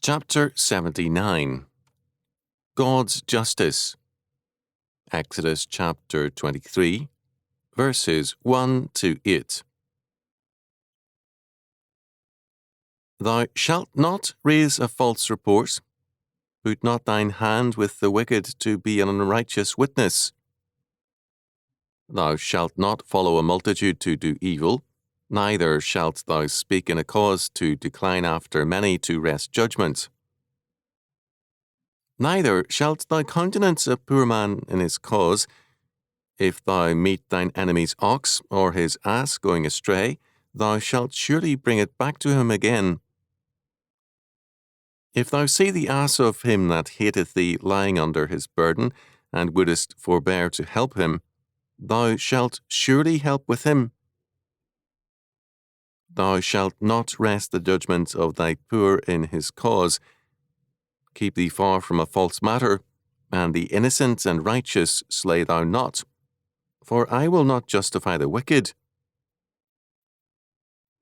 Chapter 79 God's Justice. Exodus chapter 23, verses 1 to 8. Thou shalt not raise a false report. Put not thine hand with the wicked to be an unrighteous witness. Thou shalt not follow a multitude to do evil, neither shalt thou speak in a cause to decline after many to wrest judgment. Neither shalt thou countenance a poor man in his cause. If thou meet thine enemy's ox or his ass going astray, thou shalt surely bring it back to him again. If thou see the ass of him that hateth thee lying under his burden, and wouldest forbear to help him, thou shalt surely help with him. Thou shalt not wrest the judgment of thy poor in his cause. Keep thee far from a false matter, and the innocent and righteous slay thou not, for I will not justify the wicked.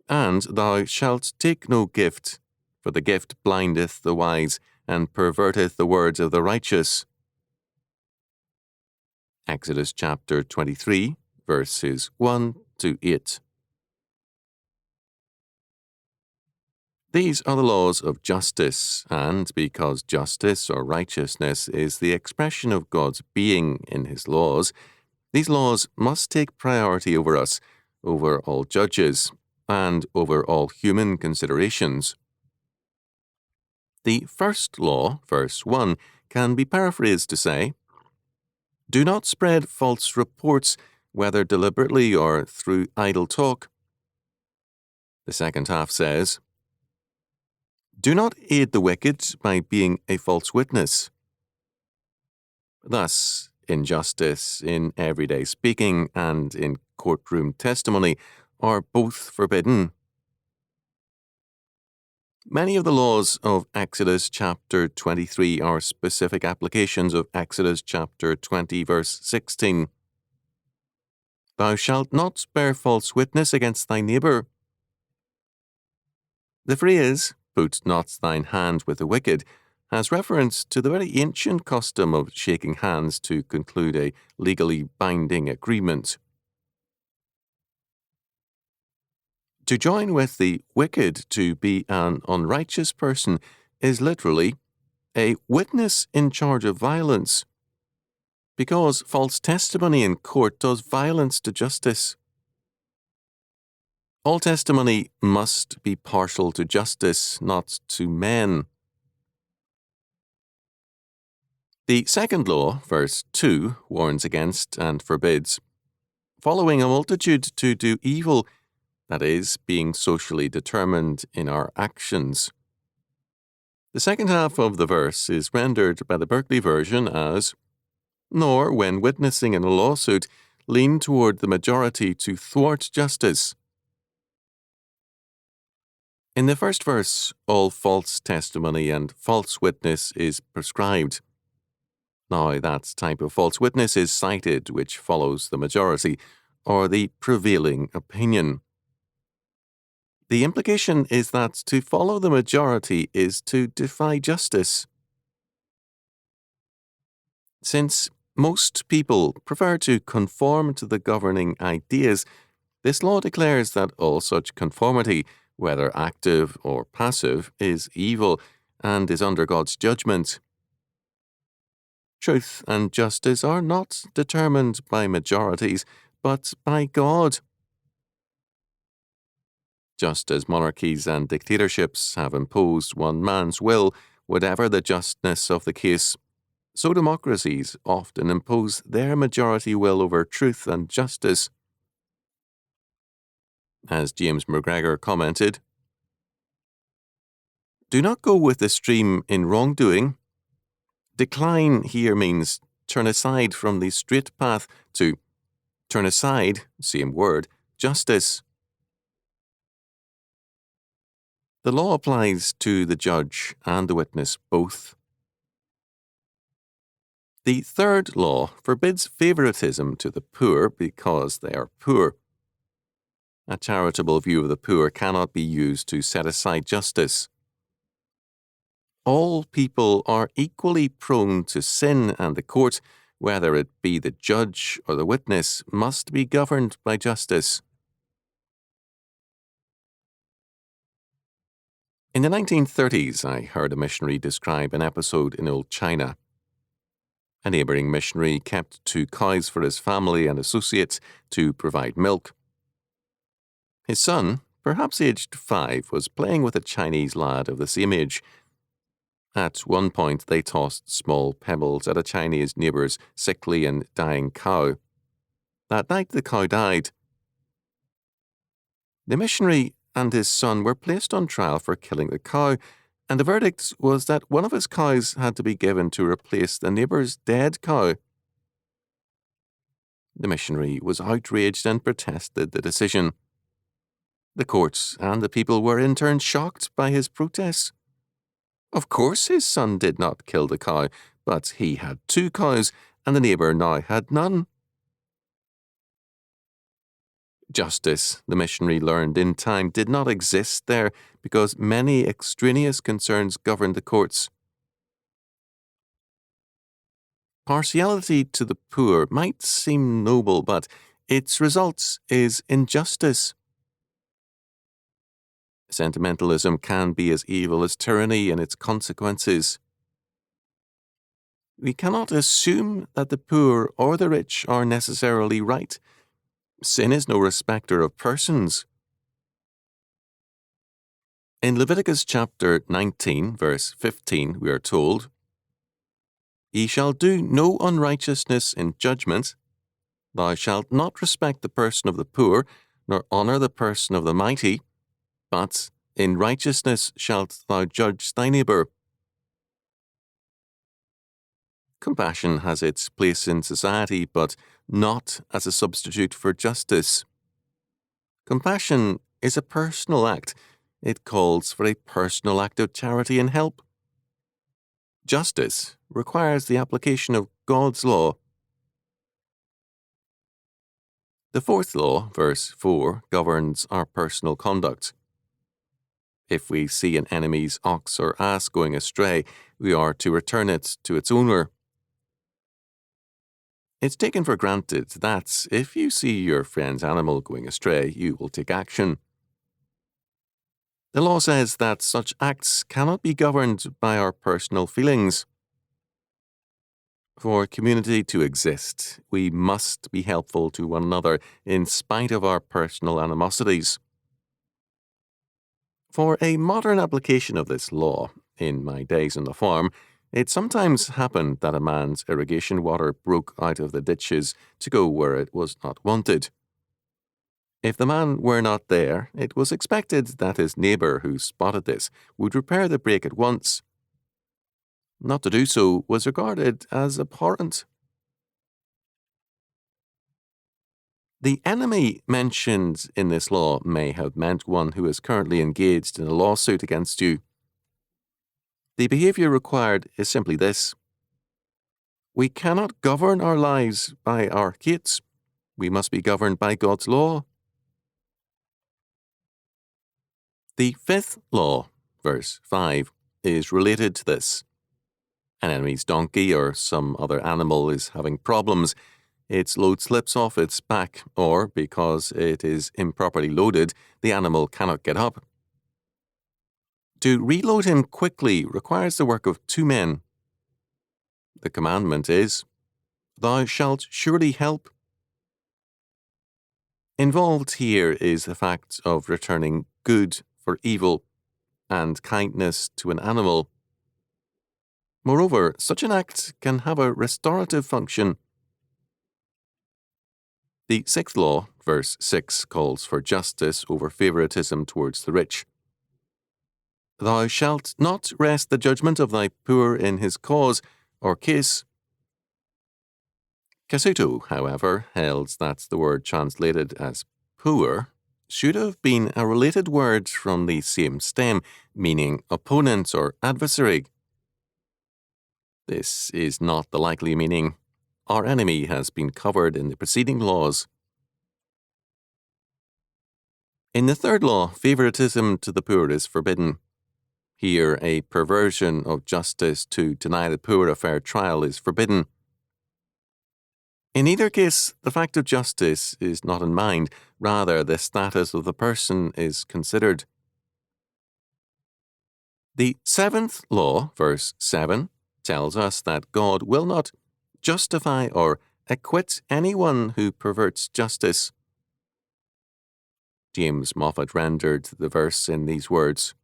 And thou shalt take no gift, for the gift blindeth the wise, and perverteth the words of the righteous. Exodus chapter 23, verses 1 to 8. These are the laws of justice, and because justice or righteousness is the expression of God's being in his laws, these laws must take priority over us, over all judges, and over all human considerations. The first law, verse 1, can be paraphrased to say, "Do not spread false reports, whether deliberately or through idle talk." The second half says, "Do not aid the wicked by being a false witness." Thus, injustice in everyday speaking and in courtroom testimony are both forbidden. Many of the laws of Exodus chapter 23 are specific applications of Exodus chapter 20, verse 16. "Thou shalt not bear false witness against thy neighbour." The phrase, "Put not thine hand with the wicked," has reference to the very ancient custom of shaking hands to conclude a legally binding agreement. To join with the wicked to be an unrighteous person is literally a witness in charge of violence, because false testimony in court does violence to justice. All testimony must be partial to justice, not to men. The second law, verse 2, warns against and forbids following a multitude to do evil, that is, being socially determined in our actions. The second half of the verse is rendered by the Berkeley version as, "Nor, when witnessing in a lawsuit, lean toward the majority to thwart justice." In the first verse, all false testimony and false witness is prescribed. Now, that type of false witness is cited which follows the majority, or the prevailing opinion. The implication is that to follow the majority is to defy justice. Since most people prefer to conform to the governing ideas, this law declares that all such conformity, whether active or passive, is evil and is under God's judgment. Truth and justice are not determined by majorities, but by God. Just as monarchies and dictatorships have imposed one man's will, whatever the justness of the case, so democracies often impose their majority will over truth and justice. As James McGregor commented, "Do not go with the stream in wrongdoing." Decline here means turn aside from the straight path to turn aside, same word, justice. The law applies to the judge and the witness both. The third law forbids favoritism to the poor because they are poor. A charitable view of the poor cannot be used to set aside justice. all people are equally prone to sin, and the court, whether it be the judge or the witness, must be governed by justice. In the 1930s, I heard a missionary describe an episode in old China. A neighbouring missionary kept 2 cows for his family and associates to provide milk. His son, perhaps aged 5, was playing with a Chinese lad of the same age. At one point, they tossed small pebbles at a Chinese neighbour's sickly and dying cow. That night, the cow died. The missionary and his son were placed on trial for killing the cow, and the verdict was that one of his cows had to be given to replace the neighbour's dead cow. The missionary was outraged and protested the decision. The courts and the people were in turn shocked by his protests. Of course his son did not kill the cow, but he had 2 cows, and the neighbour now had none. Justice, the missionary learned in time, did not exist there because many extraneous concerns governed the courts. Partiality to the poor might seem noble, but its result is injustice. Sentimentalism can be as evil as tyranny in its consequences. We cannot assume that the poor or the rich are necessarily right. Sin is no respecter of persons. In Leviticus chapter 19, verse 15, we are told, "Ye shall do no unrighteousness in judgment. Thou shalt not respect the person of the poor, nor honour the person of the mighty, but in righteousness shalt thou judge thy neighbour." Compassion has its place in society, but not as a substitute for justice. Compassion is a personal act. It calls for a personal act of charity and help. Justice requires the application of God's law. The 4th law, verse 4, governs our personal conduct. If we see an enemy's ox or ass going astray, we are to return it to its owner. It's taken for granted that if you see your friend's animal going astray, you will take action. The law says that such acts cannot be governed by our personal feelings. For community to exist, we must be helpful to one another in spite of our personal animosities. For a modern application of this law, in my days on the farm, it sometimes happened that a man's irrigation water broke out of the ditches to go where it was not wanted. If the man were not there, it was expected that his neighbour who spotted this would repair the break at once. Not to do so was regarded as abhorrent. The enemy mentioned in this law may have meant one who is currently engaged in a lawsuit against you. The behaviour required is simply this: we cannot govern our lives by our hates. We must be governed by God's law. The 5th law, verse 5, is related to this. An enemy's donkey or some other animal is having problems. Its load slips off its back, or because it is improperly loaded, the animal cannot get up. To reload him quickly requires the work of 2 men. The commandment is, "Thou shalt surely help." Involved here is the fact of returning good for evil and kindness to an animal. Moreover, such an act can have a restorative function. The 6th law, verse 6, calls for justice over favoritism towards the rich. "Thou shalt not wrest the judgment of thy poor in his cause or case." Chalcedon, however, held that the word translated as poor should have been a related word from the same stem, meaning opponent or adversary. This is not the likely meaning. Our enemy has been covered in the preceding laws. In the 3rd law, favoritism to the poor is forbidden. Here, a perversion of justice to deny the poor a fair trial is forbidden. In either case, the fact of justice is not in mind, rather the status of the person is considered. The seventh law, verse 7, tells us that God will not justify or acquit anyone who perverts justice. James Moffat rendered the verse in these words: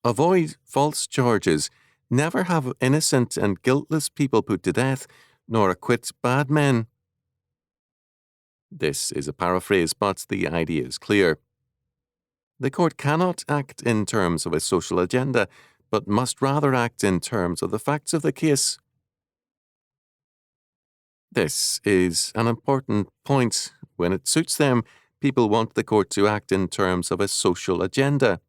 "Avoid false charges, never have innocent and guiltless people put to death, nor acquit bad men." This is a paraphrase, but the idea is clear. The court cannot act in terms of a social agenda, but must rather act in terms of the facts of the case. This is an important point. When it suits them, people want the court to act in terms of a social agenda.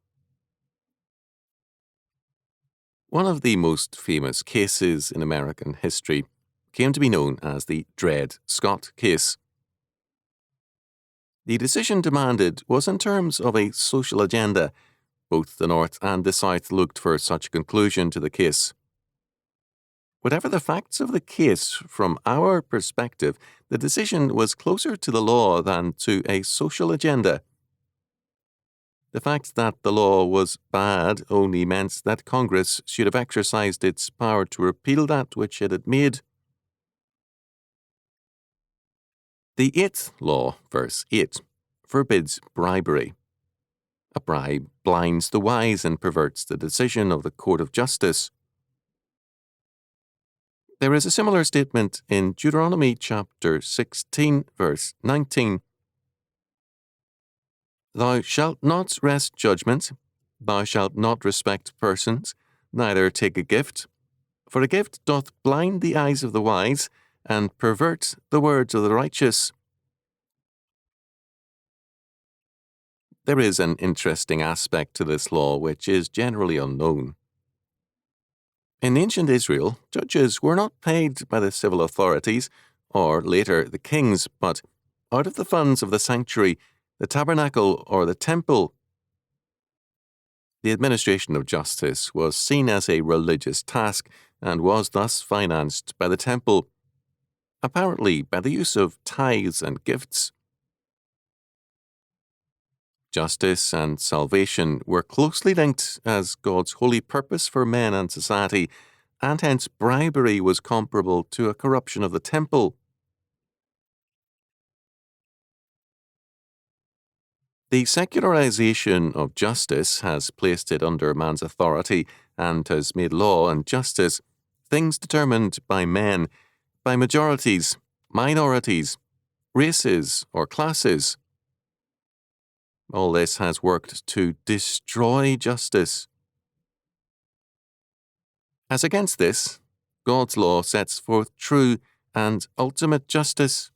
One of the most famous cases in American history came to be known as the Dred Scott case. The decision demanded was in terms of a social agenda. Both the North and the South looked for such a conclusion to the case. Whatever the facts of the case, from our perspective, the decision was closer to the law than to a social agenda. The fact that the law was bad only meant that Congress should have exercised its power to repeal that which it had made. The eighth law, verse 8, forbids bribery. A bribe blinds the wise and perverts the decision of the court of justice. There is a similar statement in Deuteronomy chapter 16, verse 19. "Thou shalt not wrest judgment, thou shalt not respect persons, neither take a gift, for a gift doth blind the eyes of the wise, and pervert the words of the righteous." There is an interesting aspect to this law which is generally unknown. In ancient Israel, judges were not paid by the civil authorities, or later the kings, but out of the funds of the sanctuary, the tabernacle, or the temple. The administration of justice was seen as a religious task and was thus financed by the temple, apparently by the use of tithes and gifts. Justice and salvation were closely linked as God's holy purpose for men and society, and hence bribery was comparable to a corruption of the temple. The secularization of justice has placed it under man's authority and has made law and justice things determined by men, by majorities, minorities, races, or classes. All this has worked to destroy justice. As against this, God's law sets forth true and ultimate justice.